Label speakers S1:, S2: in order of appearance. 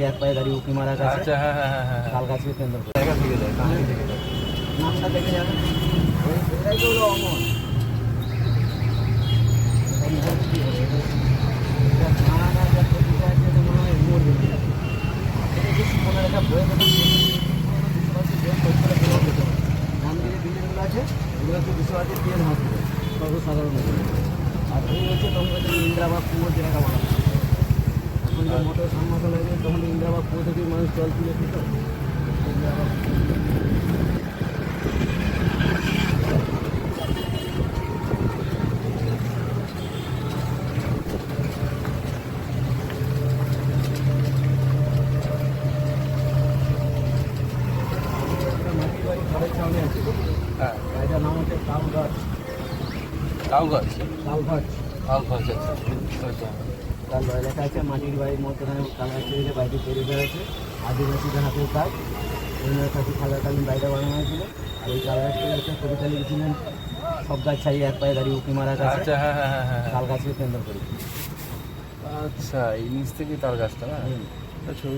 S1: এক পায়ে দাঁড়িয়ে উঁকি মারা গেছে।
S2: আচ্ছা, হ্যাঁ হ্যাঁ হ্যাঁ হ্যাঁ,
S1: তাল গাছকে কেন্দ্র করে
S2: জায়গা থেকে যায়, কাহিনী থেকে যায়।
S1: নামটা দেখে যাবেন। এটাই তো হলো অমর। বিল্ডিংগুলো আছে এগুলো হচ্ছে বিশ্বভারতীর পিএম হসপিটাল সর্বসাধারণ। আর এই হচ্ছে তখন ইন্দিরাবাগ কুয়ো যেটা বলা হয়। এখন যে মোটর সাবমার্শাল হয়েছে তখন ইন্দিরাবাগ কুয়ো থেকে মানুষ জল তুলে দিত। ইন্দিরাবাগ মাটির বাড়ি ঘরের সামনে আছে।
S2: হ্যাঁ,
S1: এটার নাম হচ্ছে তাল গাছ।
S2: তাও গাছ,
S1: তাল গাছ
S2: তাও গাছ, আচ্ছা আচ্ছা।
S1: তাল লেখা আছে মাটির বাড়ির মধ্যখানে তাল গাছ থেকে বাড়িটি তৈরি করা হয়েছে আদিবাসীদের হাতের কাজ। রবীন্দ্রনাথ ঠাকুর থাকাকালীন বাড়িটা বানানো হয়েছিল। আর এই তাল গাছটা হচ্ছে কবিতা লিখেছিলেন সব গাছ ছাড়িয়ে এক পায়ে দাঁড়িয়ে উঁকি মারা গেছে।
S2: আচ্ছা, হ্যাঁ হ্যাঁ হ্যাঁ হ্যাঁ,
S1: তাল গাছকে কেন্দ্র করে।
S2: আচ্ছা, এই নিচ থেকে তাল গাছটা না,
S1: হুম।
S2: ছবি